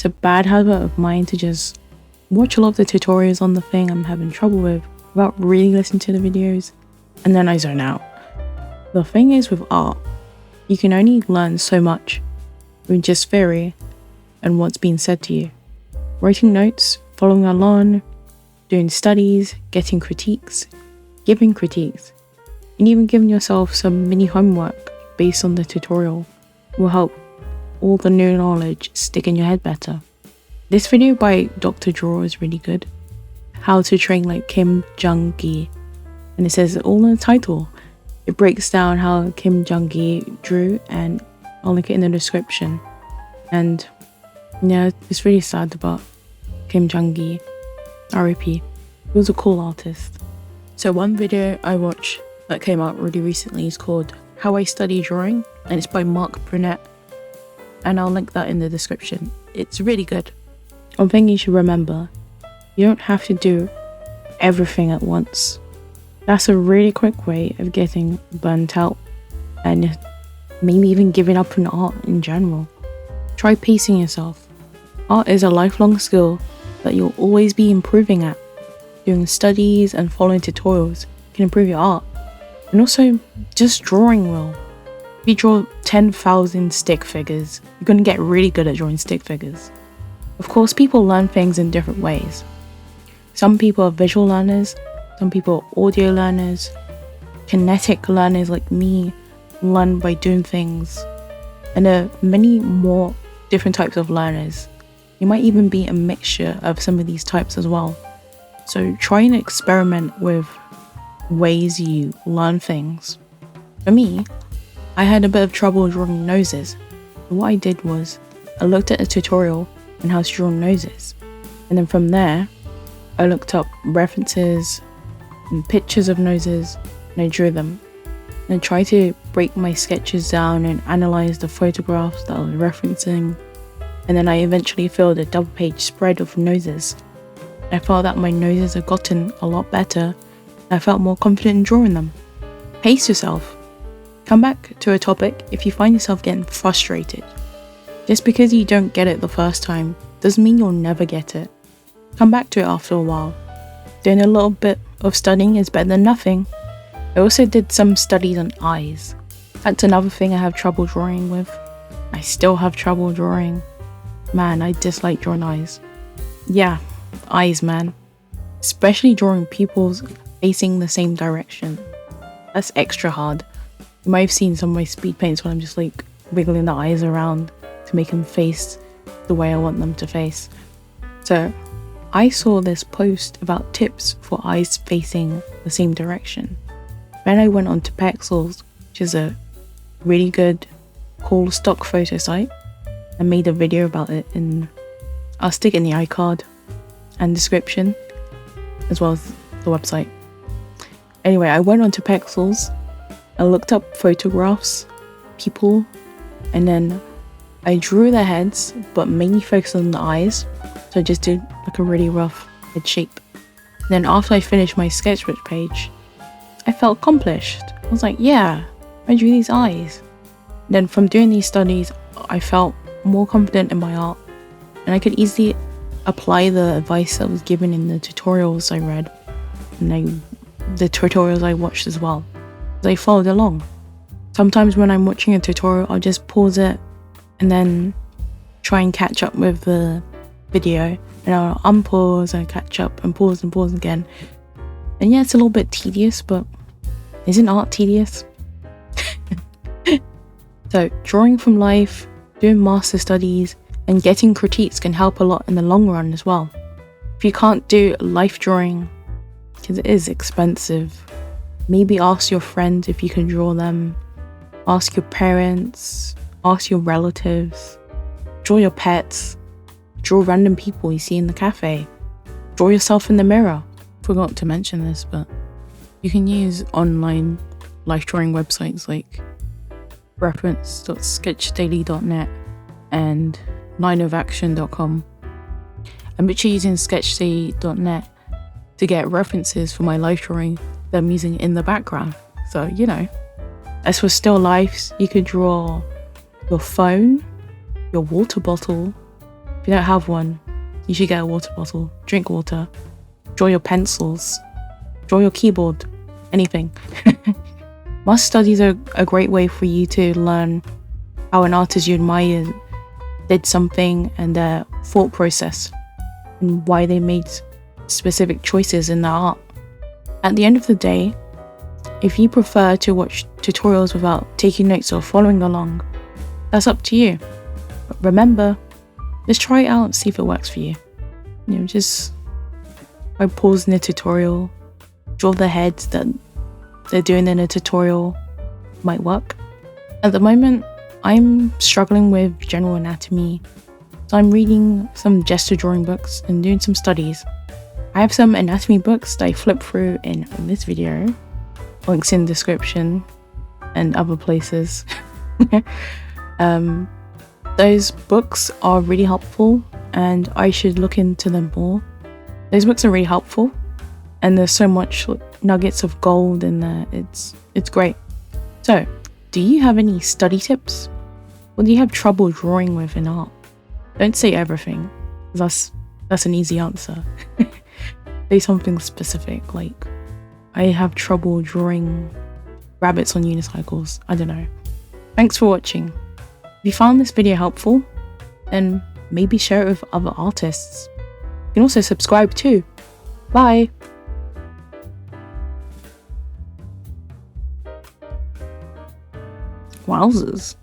a bad habit of mine to just watch a lot of the tutorials on the thing I'm having trouble with without really listening to the videos, and then I zone out. The thing is with art, you can only learn so much with just theory and what's being said to you. Writing notes, following along, doing studies, getting critiques, giving critiques, and even giving yourself some mini homework based on the tutorial will help all the new knowledge stick in your head better. This video by Dr. Draw is really good. How to train like Kim Jung-gi. And it says it all in the title. It breaks down how Kim Jung-gi drew, and I'll link it in the description. And yeah, it's really sad about Kim Jung-gi. RIP. He was a cool artist. So one video I watched that came out really recently is called How I Study Drawing, and it's by Mark Brunette. And I'll link that in the description. It's really good. One thing you should remember, you don't have to do everything at once. That's a really quick way of getting burnt out and maybe even giving up on art in general. Try pacing yourself. Art is a lifelong skill that you'll always be improving at. Doing studies and following tutorials can improve your art. And also, just drawing well. If you draw 10,000 stick figures, you're going to get really good at drawing stick figures. Of course, people learn things in different ways. Some people are visual learners, some people are audio learners, kinetic learners like me learn by doing things, and there are many more different types of learners. You might even be a mixture of some of these types as well. So try and experiment with ways you learn things. For me, I had a bit of trouble drawing noses. So what I did was I looked at a tutorial on how to draw noses, and then from there I looked up references and pictures of noses and I drew them. And I tried to break my sketches down and analyze the photographs that I was referencing, and then I eventually filled a double page spread of noses. I felt that my noses had gotten a lot better. I felt more confident in drawing them. Pace yourself. Come back to a topic if you find yourself getting frustrated. Just because you don't get it the first time doesn't mean you'll never get it. Come back to it after a while. Doing a little bit of studying is better than nothing. I also did some studies on eyes. That's another thing I have trouble drawing with. I still have trouble drawing. Man, I dislike drawing eyes. Yeah, eyes, man. Especially drawing pupils facing the same direction. That's extra hard. You might have seen some of my speed paints when I'm just like wiggling the eyes around to make them face the way I want them to face. So I saw this post about tips for eyes facing the same direction. Then I went on to Pexels, which is a really good, cool stock photo site, and made a video about it, and I'll stick it in the iCard and description, as well as the website. Anyway, I went on to Pexels, I looked up photographs, people, and then I drew their heads, but mainly focused on the eyes, so I just did like a really rough head shape. Then after I finished my sketchbook page, I felt accomplished. I was like, yeah, I drew these eyes. Then from doing these studies, I felt more confident in my art, and I could easily apply the advice that was given in the tutorials I read, and the tutorials I watched as well. I followed along. Sometimes when I'm watching a tutorial, I'll just pause it and then try and catch up with the video, and I'll unpause and catch up and pause again. And yeah, it's a little bit tedious, but isn't art tedious? So drawing from life, doing master studies, and getting critiques can help a lot in the long run as well. If you can't do life drawing, because it is expensive, maybe ask your friends if you can draw them, ask your parents, ask your relatives, draw your pets, draw random people you see in the cafe, draw yourself in the mirror. Forgot to mention this, but you can use online life drawing websites like reference.sketchdaily.net and lineofaction.com. I'm literally using sketchdaily.net to get references for my life drawing that I'm using in the background. So, you know. As for still lifes, you could draw your phone, your water bottle, you don't have one, you should get a water bottle, drink water, draw your pencils, draw your keyboard, anything. Master studies are a great way for you to learn how an artist you admire did something and their thought process and why they made specific choices in their art. At the end of the day, if you prefer to watch tutorials without taking notes or following along, that's up to you. But remember, just try it out and see if it works for you. Just by pausing the tutorial, draw the heads that they're doing in a tutorial might work. At the moment, I'm struggling with general anatomy, so I'm reading some gesture drawing books and doing some studies. I have some anatomy books that I flip through in this video, links in the description and other places. Those books are really helpful and I should look into them more. Those books are really helpful and there's so much nuggets of gold in there. It's great. So, do you have any study tips? What do you have trouble drawing with in art? Don't say everything, because that's an easy answer. Say something specific, like, I have trouble drawing rabbits on unicycles. I don't know. Thanks for watching. If you found this video helpful, then maybe share it with other artists. You can also subscribe too. Bye! Wowzers.